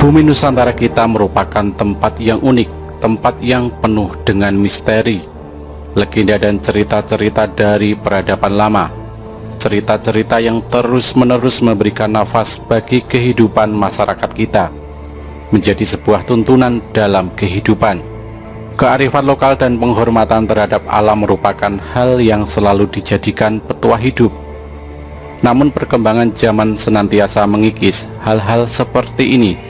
Bumi Nusantara kita merupakan tempat yang unik, tempat yang penuh dengan misteri, legenda dan cerita-cerita dari peradaban lama. Cerita-cerita yang terus-menerus memberikan nafas bagi kehidupan masyarakat kita, menjadi sebuah tuntunan dalam kehidupan. Kearifan lokal dan penghormatan terhadap alam merupakan hal yang selalu dijadikan petua hidup. Namun perkembangan zaman senantiasa mengikis hal-hal seperti ini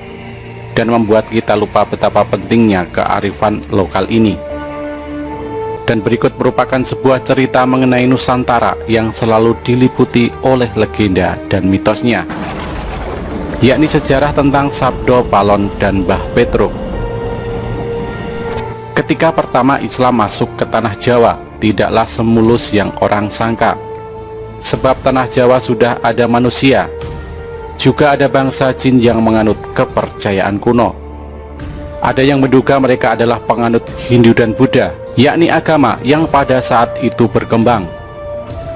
dan membuat kita lupa betapa pentingnya kearifan lokal ini. Dan berikut merupakan sebuah cerita mengenai Nusantara yang selalu diliputi oleh legenda dan mitosnya, yakni sejarah tentang Sabdo Palon dan Mbah Petruk. Ketika pertama Islam masuk ke tanah Jawa, tidaklah semulus yang orang sangka. Sebab tanah Jawa sudah ada manusia, juga ada bangsa jin yang menganut kepercayaan kuno. Ada yang menduga mereka adalah penganut Hindu dan Buddha, yakni agama yang pada saat itu berkembang.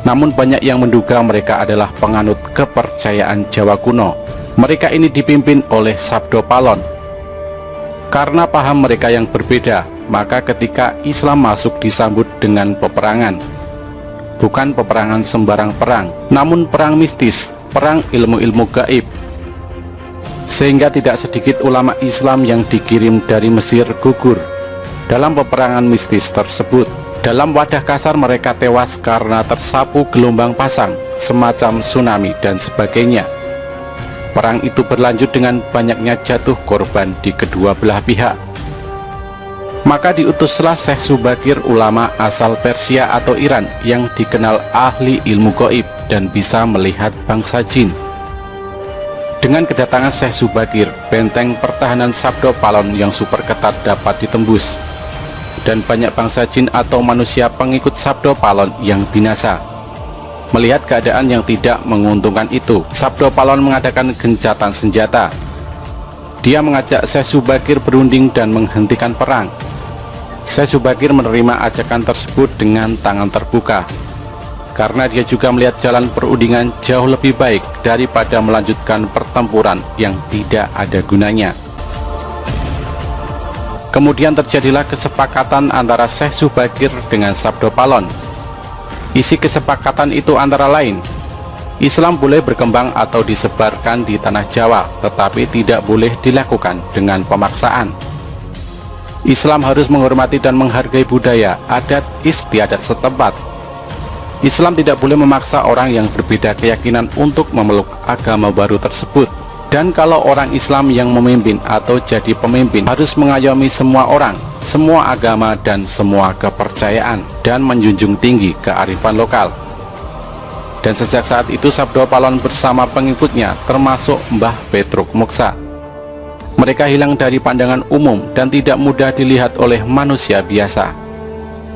Namun banyak yang menduga mereka adalah penganut kepercayaan Jawa kuno. Mereka ini dipimpin oleh Sabdo Palon. Karena paham mereka yang berbeda, maka ketika Islam masuk disambut dengan peperangan. Bukan peperangan sembarang perang, namun perang mistis, perang ilmu-ilmu gaib. Sehingga tidak sedikit ulama Islam yang dikirim dari Mesir gugur dalam peperangan mistis tersebut. Dalam wadah kasar mereka tewas karena tersapu gelombang pasang, semacam tsunami dan sebagainya. Perang itu berlanjut dengan banyaknya jatuh korban di kedua belah pihak. Maka diutuslah Syekh Subakir, ulama asal Persia atau Iran yang dikenal ahli ilmu gaib dan bisa melihat bangsa jin. Dengan kedatangan Syekh Subakir, benteng pertahanan Sabdo Palon yang super ketat dapat ditembus, dan banyak bangsa jin atau manusia pengikut Sabdo Palon yang binasa. Melihat keadaan yang tidak menguntungkan itu, Sabdo Palon mengadakan gencatan senjata. Dia mengajak Syekh Subakir berunding dan menghentikan perang. Syekh Subakir menerima ajakan tersebut dengan tangan terbuka, karena dia juga melihat jalan perundingan jauh lebih baik daripada melanjutkan pertempuran yang tidak ada gunanya. Kemudian terjadilah kesepakatan antara Syekh Subakir dengan Sabdo Palon. Isi kesepakatan itu antara lain, Islam boleh berkembang atau disebarkan di tanah Jawa, tetapi tidak boleh dilakukan dengan pemaksaan. Islam harus menghormati dan menghargai budaya, adat istiadat setempat. Islam tidak boleh memaksa orang yang berbeda keyakinan untuk memeluk agama baru tersebut. Dan kalau orang Islam yang memimpin atau jadi pemimpin harus mengayomi semua orang, semua agama dan semua kepercayaan, dan menjunjung tinggi kearifan lokal. Dan sejak saat itu Sabdo Palon bersama pengikutnya termasuk Mbah Petruk Moksa. Mereka hilang dari pandangan umum dan tidak mudah dilihat oleh manusia biasa.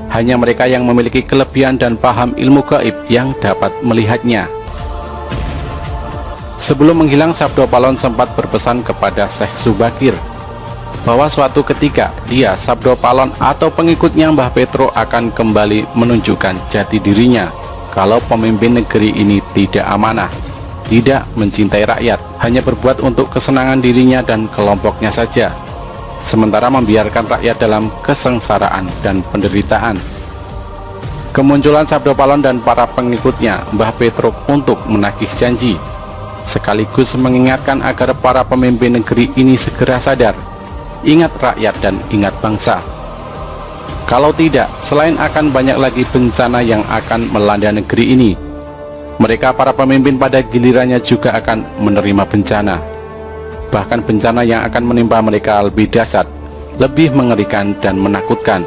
Hanya mereka yang memiliki kelebihan dan paham ilmu gaib yang dapat melihatnya. Sebelum menghilang, Sabdo Palon sempat berpesan kepada Syekh Subakir bahwa suatu ketika dia, Sabdo Palon atau pengikutnya Mbah Petruk akan kembali menunjukkan jati dirinya kalau pemimpin negeri ini tidak amanah, tidak mencintai rakyat, hanya berbuat untuk kesenangan dirinya dan kelompoknya saja, sementara membiarkan rakyat dalam kesengsaraan dan penderitaan. Kemunculan Sabdo Palon dan para pengikutnya Mbah Petruk untuk menagih janji, sekaligus mengingatkan agar para pemimpin negeri ini segera sadar, ingat rakyat dan ingat bangsa. Kalau tidak, selain akan banyak lagi bencana yang akan melanda negeri ini, mereka para pemimpin pada gilirannya juga akan menerima bencana. Bahkan bencana yang akan menimpa mereka lebih dahsyat, lebih mengerikan dan menakutkan.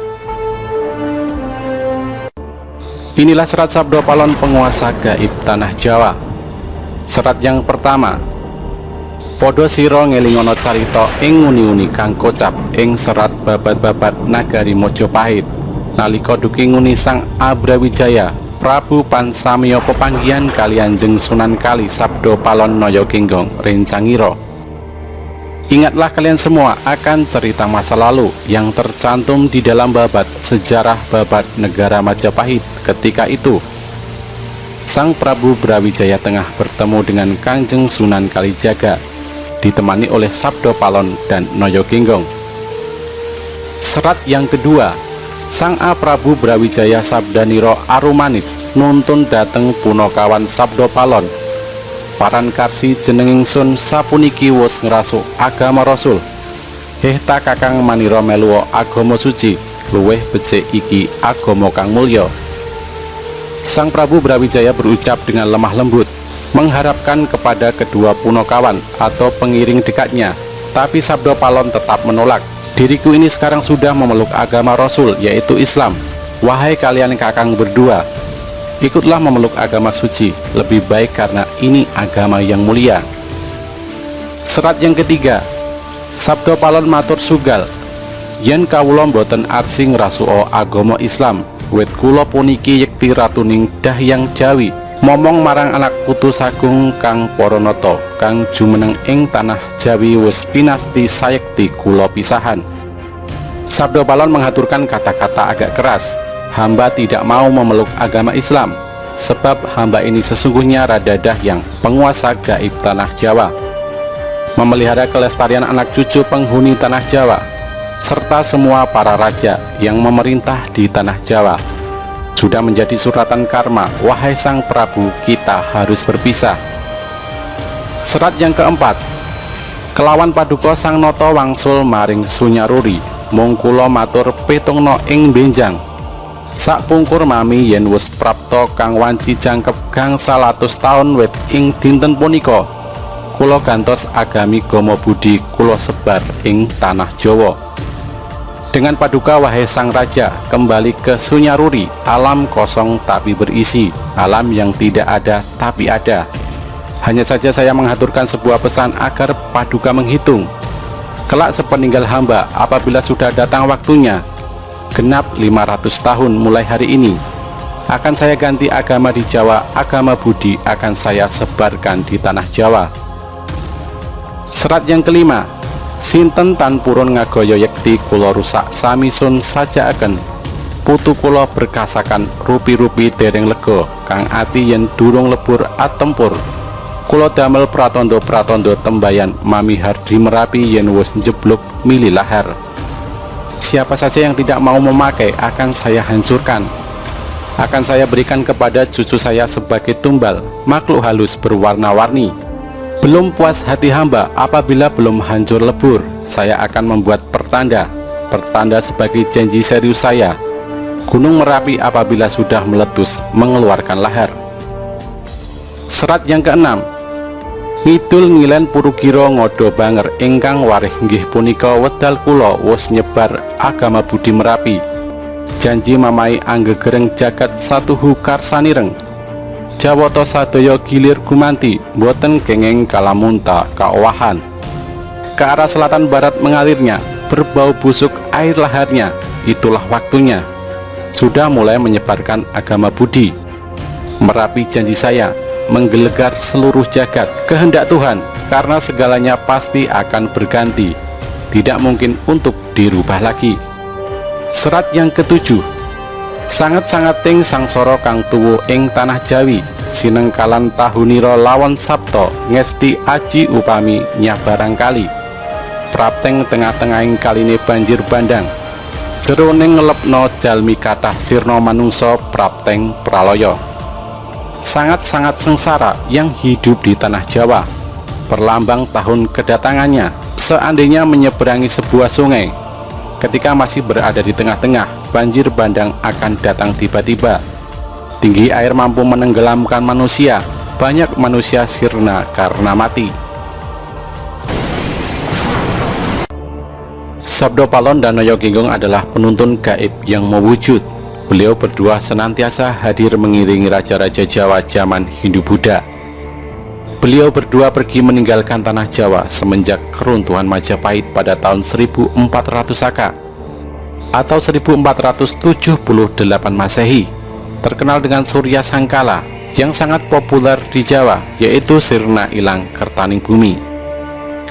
Inilah serat Sabdo Palon, penguasa gaib tanah Jawa. Serat yang pertama, Podo siro ngelingono carito ing nguni-uni kang kocap ing serat babat-babat nagari Mojopahit nalika duki nguni Sang Abrawijaya Prabu Pansamiya pepanggihan kalian jeng Sunan Kali Sabdo Palon Noyo Genggong Rencangiro. Ingatlah kalian semua akan cerita masa lalu yang tercantum di dalam babat sejarah babat negara Majapahit. Ketika itu Sang Prabu Brawijaya tengah bertemu dengan Kangjeng Sunan Kalijaga ditemani oleh Sabdo Palon dan Noyo Genggong. Serat yang kedua, Sang A Prabu Brawijaya Sabdaniro Arumanis nuntun dateng Punokawan Sabdo Palon. Paran karsi jenenging sun sapuniki wus ngerasuk agama Rasul. Hehta kakang manira meluwo agama suci, luweh becik iki agama kang mulya. Sang Prabu Brawijaya berucap dengan lemah lembut, mengharapkan kepada kedua Punokawan atau pengiring dekatnya, tapi Sabdo Palon tetap menolak. Diriku ini sekarang sudah memeluk agama Rasul, yaitu Islam. Wahai kalian kakang berdua, ikutlah memeluk agama suci, lebih baik karena ini agama yang mulia. Serat yang ketiga, Sabdo Palon matur sugal, yen kawula boten arsi ngrasuka agama Islam, wit kula puniki yekti ratuning Dahyang Jawi, momong marang anak putu sagung kang Paranata kang jumeneng ing tanah Jawi wis pinasti sayekti kula pisahan. Sabdo Palon menghaturkan kata-kata agak keras, hamba tidak mau memeluk agama Islam, sebab hamba ini sesungguhnya Rada Dahyang, penguasa gaib tanah Jawa, memelihara kelestarian anak cucu penghuni tanah Jawa, serta semua para raja yang memerintah di tanah Jawa. Sudah menjadi suratan karma, wahai Sang Prabu, kita harus berpisah. Serat yang keempat, kelawan paduka Sang Nata wangsul maring Sunyaruri, mung kula matur petungna ing benjang. Sak pungkur mami yen wis prapta kang wanci jangkep gangsal atus taun wit ing dinten punika, kula gantos agami Gama Budi kula sebar ing tanah Jawa. Dengan paduka wahai Sang Raja, kembali ke Sunyaruri, alam kosong tapi berisi, alam yang tidak ada tapi ada. Hanya saja saya menghaturkan sebuah pesan agar paduka menghitung. Kelak sepeninggal hamba, apabila sudah datang waktunya, genap 500 tahun mulai hari ini, akan saya ganti agama di Jawa, agama Budi akan saya sebarkan di tanah Jawa. Serat yang kelima, sinten tan purun ngagaya yekti kula rusak sami sun sajakaken, putu kula berkasakan rupi-rupi dereng lega, kang ati yen durung lebur atempur, kula damel pratondo-pratondo tembayan mamihar di Merapi yen wis njebluk mili lahar. Siapa saja yang tidak mau memakai akan saya hancurkan, akan saya berikan kepada cucu saya sebagai tumbal, makhluk halus berwarna-warni. Belum puas hati hamba apabila belum hancur lebur, saya akan membuat pertanda sebagai janji serius saya. Gunung Merapi apabila sudah meletus mengeluarkan lahar. Serat yang keenam, ngidul ngilen Purukira ngodo banger ingkang warih nggih punika wedal kula wus nyebar agama Budi Merapi. Janji mamai anggegereng jagat satuhu karsanireng. Jawata sadaya gilir gumanti, boten kenging kalamunta kaowahan. Ke arah selatan barat mengalirnya, berbau busuk air laharnya, itulah waktunya. Sudah mulai menyebarkan agama Budi. Merapi janji saya, menggelegar seluruh jagat, kehendak Tuhan, karena segalanya pasti akan berganti, tidak mungkin untuk dirubah lagi. Serat yang ketujuh, sangat-sangat ting sangsara kang tuwu ing tanah Jawi, sinengkalan tahunira lawan sabta ngesti aji upami nyabarang kali, prapteng tengah-tengahing kaline banjir bandang, jeroning ngelepno jalmi kathah sirna manungsa prapteng pralaya. Sangat-sangat sengsara yang hidup di tanah Jawa, perlambang tahun kedatangannya, seandainya menyeberangi sebuah sungai. Ketika masih berada di tengah-tengah, banjir bandang akan datang tiba-tiba. Tinggi air mampu menenggelamkan manusia, banyak manusia sirna karena mati. Sabdo Palon dan Noyo Genggong adalah penuntun gaib yang mewujud. Beliau berdua senantiasa hadir mengiringi raja-raja Jawa zaman Hindu-Buddha. Beliau berdua pergi meninggalkan tanah Jawa semenjak keruntuhan Majapahit pada tahun 1400 Saka atau 1478 Masehi, terkenal dengan Surya Sangkala yang sangat populer di Jawa, yaitu Sirna Ilang Kertaning Bumi.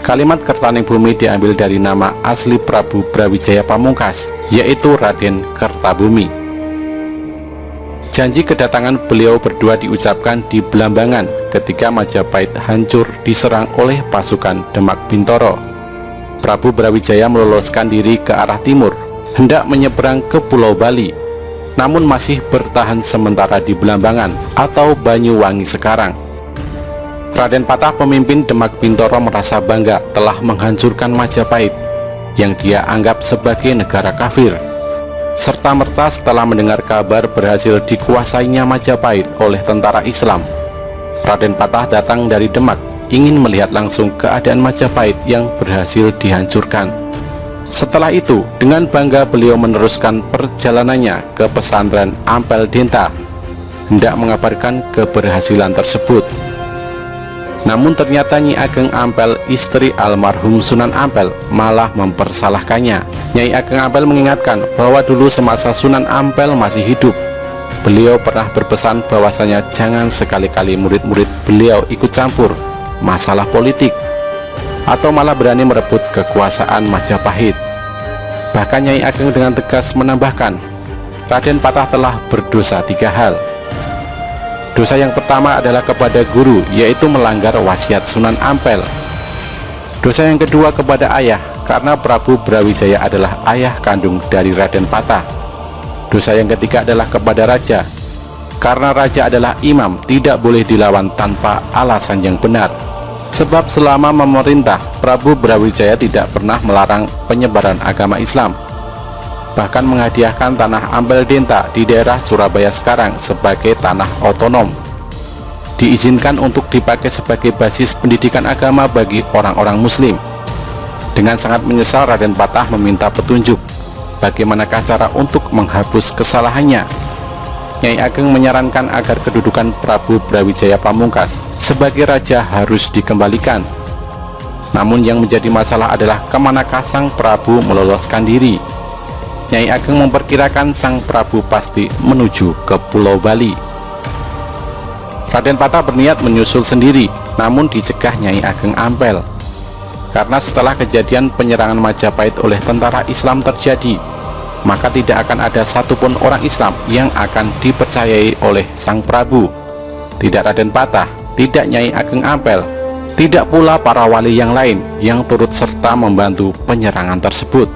Kalimat Kertaning Bumi diambil dari nama asli Prabu Brawijaya Pamungkas, yaitu Raden Kertabumi. Janji kedatangan beliau berdua diucapkan di Belambangan ketika Majapahit hancur diserang oleh pasukan Demak Bintoro. Prabu Brawijaya meloloskan diri ke arah timur, hendak menyeberang ke Pulau Bali, namun masih bertahan sementara di Belambangan atau Banyuwangi sekarang. Raden Patah, pemimpin Demak Bintoro, merasa bangga telah menghancurkan Majapahit yang dia anggap sebagai negara kafir. Serta-merta setelah mendengar kabar berhasil dikuasainya Majapahit oleh tentara Islam, Raden Patah datang dari Demak ingin melihat langsung keadaan Majapahit yang berhasil dihancurkan. Setelah itu, dengan bangga beliau meneruskan perjalanannya ke pesantren Ampel Denta, hendak mengabarkan keberhasilan tersebut. Namun ternyata Nyi Ageng Ampel, istri almarhum Sunan Ampel, malah mempersalahkannya. Nyai Ageng Ampel mengingatkan bahwa dulu semasa Sunan Ampel masih hidup, beliau pernah berpesan bahwasanya jangan sekali-kali murid-murid beliau ikut campur masalah politik atau malah berani merebut kekuasaan Majapahit. Bahkan Nyai Ageng dengan tegas menambahkan, Raden Patah telah berdosa 3 hal. Dosa yang pertama adalah kepada guru, yaitu melanggar wasiat Sunan Ampel. Dosa yang kedua kepada ayah, karena Prabu Brawijaya adalah ayah kandung dari Raden Patah. Dosa yang ketiga adalah kepada raja, karena raja adalah imam, tidak boleh dilawan tanpa alasan yang benar. Sebab selama memerintah, Prabu Brawijaya tidak pernah melarang penyebaran agama Islam, bahkan menghadiahkan tanah Ampel Denta di daerah Surabaya sekarang sebagai tanah otonom, diizinkan untuk dipakai sebagai basis pendidikan agama bagi orang-orang muslim. Dengan sangat menyesal, Raden Patah meminta petunjuk bagaimanakah cara untuk menghapus kesalahannya. Nyai Ageng menyarankan agar kedudukan Prabu Brawijaya Pamungkas sebagai raja harus dikembalikan. Namun yang menjadi masalah adalah kemanakah sang Prabu meloloskan diri. Nyai Ageng memperkirakan sang Prabu pasti menuju ke Pulau Bali. Raden Patah berniat menyusul sendiri, namun dicegah Nyai Ageng Ampel. Karena setelah kejadian penyerangan Majapahit oleh tentara Islam terjadi, maka tidak akan ada satupun orang Islam yang akan dipercayai oleh sang Prabu. Tidak Raden Patah, tidak Nyai Ageng Ampel, tidak pula para wali yang lain yang turut serta membantu penyerangan tersebut.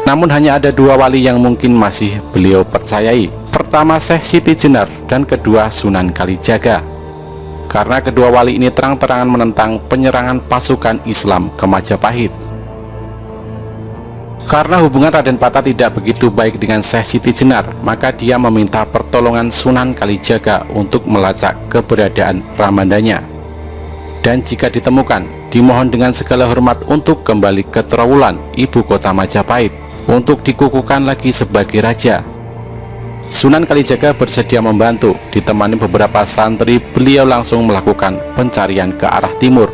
Namun hanya ada 2 wali yang mungkin masih beliau percayai. Pertama Syekh Siti Jenar dan kedua Sunan Kalijaga. Karena kedua wali ini terang-terangan menentang penyerangan pasukan Islam ke Majapahit. Karena hubungan Raden Patah tidak begitu baik dengan Syekh Siti Jenar, maka dia meminta pertolongan Sunan Kalijaga untuk melacak keberadaan Ramandanya. Dan jika ditemukan, dimohon dengan segala hormat untuk kembali ke Trowulan, ibu kota Majapahit, untuk dikukuhkan lagi sebagai raja. Sunan Kalijaga bersedia membantu. Ditemani beberapa santri, beliau langsung melakukan pencarian ke arah timur.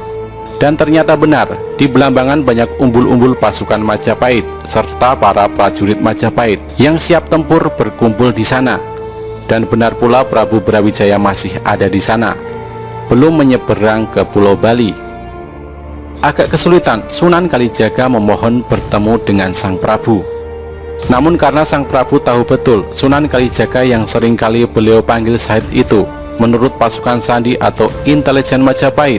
Dan ternyata benar, di Belambangan banyak umbul-umbul pasukan Majapahit serta para prajurit Majapahit yang siap tempur berkumpul di sana. Dan benar pula Prabu Brawijaya masih ada di sana, belum menyeberang ke Pulau Bali. Agak kesulitan Sunan Kalijaga memohon bertemu dengan sang Prabu. Namun karena sang Prabu tahu betul Sunan Kalijaga yang seringkali beliau panggil Syahid itu menurut pasukan sandi atau intelijen Majapahit,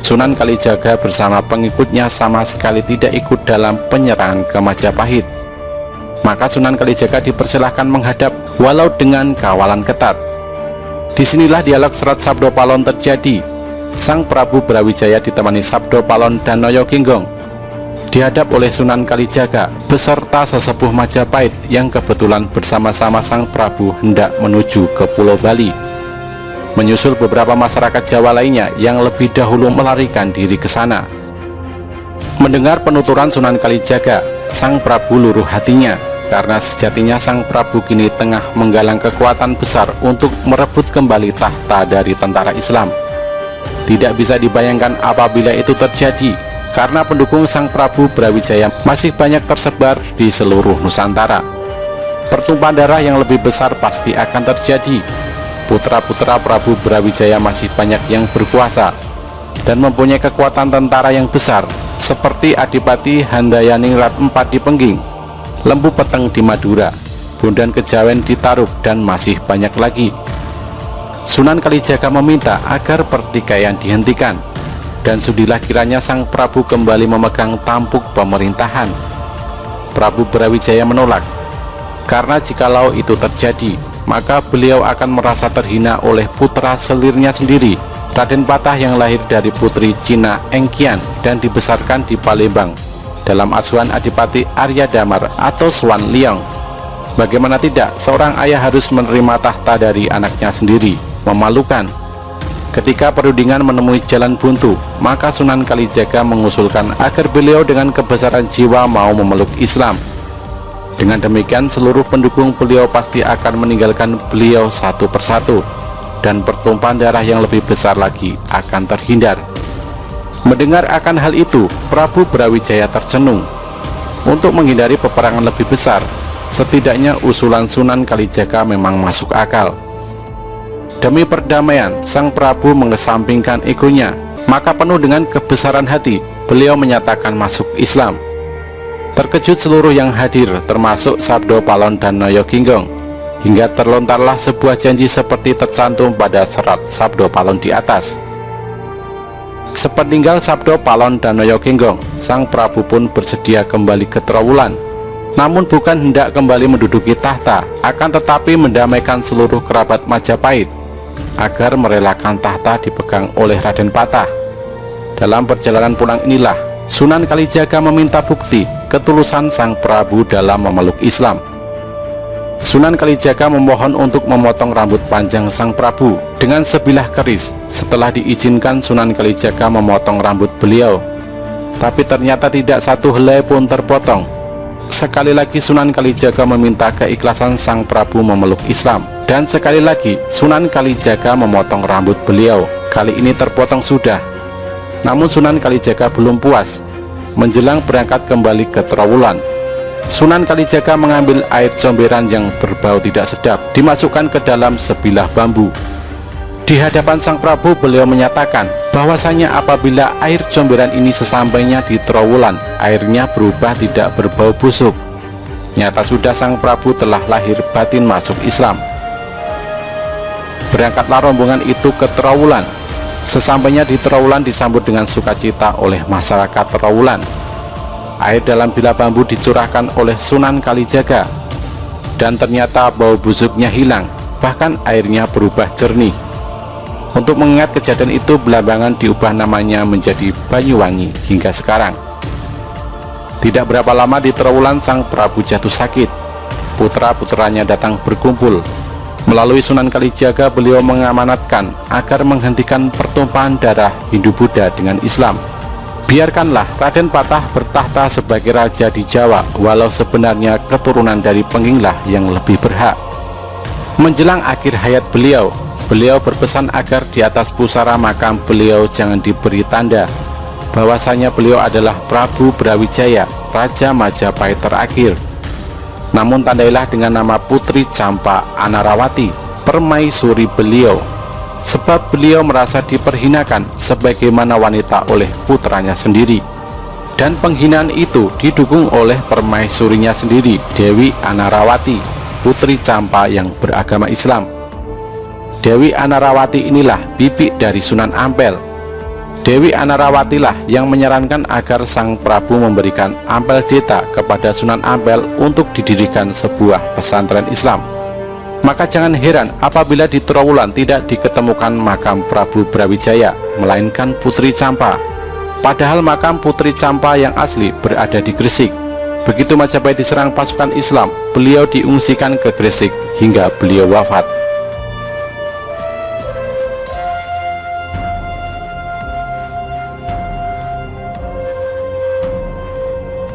Sunan Kalijaga bersama pengikutnya sama sekali tidak ikut dalam penyerangan ke Majapahit. Maka Sunan Kalijaga dipersilahkan menghadap walau dengan kawalan ketat. Disinilah dialog Serat Sabdo Palon terjadi. Sang Prabu Brawijaya ditemani Sabdo Palon dan Noyo Ginggong dihadap oleh Sunan Kalijaga beserta sesepuh Majapahit yang kebetulan bersama-sama sang Prabu hendak menuju ke Pulau Bali, menyusul beberapa masyarakat Jawa lainnya yang lebih dahulu melarikan diri ke sana. Mendengar penuturan Sunan Kalijaga, sang Prabu luruh hatinya, karena sejatinya sang Prabu kini tengah menggalang kekuatan besar untuk merebut kembali tahta dari tentara Islam. Tidak bisa dibayangkan apabila itu terjadi, karena pendukung sang Prabu Brawijaya masih banyak tersebar di seluruh Nusantara. Pertumpahan darah yang lebih besar pasti akan terjadi. Putra-putra Prabu Brawijaya masih banyak yang berkuasa dan mempunyai kekuatan tentara yang besar, seperti Adipati Handayaningrat IV di Pengging, Lembu Peteng di Madura, Bondan Kejawen di Tarub, dan masih banyak lagi. Sunan Kalijaga meminta agar pertikaian dihentikan, dan sudilah kiranya sang Prabu kembali memegang tampuk pemerintahan. Prabu Brawijaya menolak, karena jikalau itu terjadi, maka beliau akan merasa terhina oleh putra selirnya sendiri, Raden Patah, yang lahir dari putri Cina Engkian dan dibesarkan di Palembang dalam asuhan Adipati Arya Damar atau Swan Liong. Bagaimana tidak, seorang ayah harus menerima tahta dari anaknya sendiri. Memalukan. Ketika perundingan menemui jalan buntu, maka Sunan Kalijaga mengusulkan agar beliau dengan kebesaran jiwa mau memeluk Islam. Dengan demikian, seluruh pendukung beliau pasti akan meninggalkan beliau satu persatu, dan pertumpahan darah yang lebih besar lagi akan terhindar. Mendengar akan hal itu, Prabu Brawijaya tercenung. Untuk menghindari peperangan lebih besar, setidaknya usulan Sunan Kalijaga memang masuk akal. Demi perdamaian, sang Prabu mengesampingkan egonya, maka penuh dengan kebesaran hati, beliau menyatakan masuk Islam. Terkejut seluruh yang hadir, termasuk Sabdo Palon dan Noyo Ginggong, hingga terlontarlah sebuah janji seperti tercantum pada serat Sabdo Palon di atas. Sepeninggal Sabdo Palon dan Noyo Ginggong, sang Prabu pun bersedia kembali ke Trowulan, namun bukan hendak kembali menduduki tahta, akan tetapi mendamaikan seluruh kerabat Majapahit agar merelakan tahta dipegang oleh Raden Patah. Dalam perjalanan pulang inilah Sunan Kalijaga meminta bukti ketulusan sang Prabu dalam memeluk Islam. Sunan Kalijaga memohon untuk memotong rambut panjang sang Prabu dengan sebilah keris. Setelah diizinkan, Sunan Kalijaga memotong rambut beliau, tapi ternyata tidak satu helai pun terpotong. Sekali lagi Sunan Kalijaga meminta keikhlasan sang Prabu memeluk Islam, dan sekali lagi Sunan Kalijaga memotong rambut beliau. Kali ini terpotong sudah. Namun Sunan Kalijaga belum puas. Menjelang berangkat kembali ke Trowulan, Sunan Kalijaga mengambil air comberan yang berbau tidak sedap, dimasukkan ke dalam sebilah bambu. Di hadapan sang Prabu, beliau menyatakan bahwasanya apabila air comberan ini sesampainya di Trowulan, airnya berubah tidak berbau busuk. Nyata sudah sang Prabu telah lahir batin masuk Islam. Berangkatlah rombongan itu ke Trowulan. Sesampainya di Trowulan disambut dengan sukacita oleh masyarakat Trowulan. Air dalam bilah bambu dicurahkan oleh Sunan Kalijaga, dan ternyata bau busuknya hilang, bahkan airnya berubah jernih. Untuk mengingat kejadian itu, Belambangan diubah namanya menjadi Banyuwangi hingga sekarang. Tidak berapa lama di Trowulan, sang Prabu jatuh sakit. Putra-putranya datang berkumpul. Melalui Sunan Kalijaga, beliau mengamanatkan agar menghentikan pertumpahan darah Hindu-Buddha dengan Islam. Biarkanlah Raden Patah bertahta sebagai raja di Jawa, walau sebenarnya keturunan dari Penginglah yang lebih berhak. Menjelang akhir hayat beliau berpesan agar di atas pusara makam beliau jangan diberi tanda bahwasanya beliau adalah Prabu Brawijaya, Raja Majapahit terakhir. Namun tandailah dengan nama Putri Campa Anarawati, permaisuri beliau, sebab beliau merasa diperhinakan sebagaimana wanita oleh putranya sendiri. Dan penghinaan itu didukung oleh permaisurinya sendiri, Dewi Anarawati, Putri Campa yang beragama Islam. Dewi Anarawati inilah bibi dari Sunan Ampel. Dewi Anarawatilah yang menyarankan agar sang Prabu memberikan Ampel Deta kepada Sunan Ampel untuk didirikan sebuah pesantren Islam. Maka jangan heran apabila di Trowulan tidak diketemukan makam Prabu Brawijaya, melainkan Putri Campa. Padahal makam Putri Campa yang asli berada di Gresik. Begitu Majapahit diserang pasukan Islam, beliau diungsikan ke Gresik hingga beliau wafat.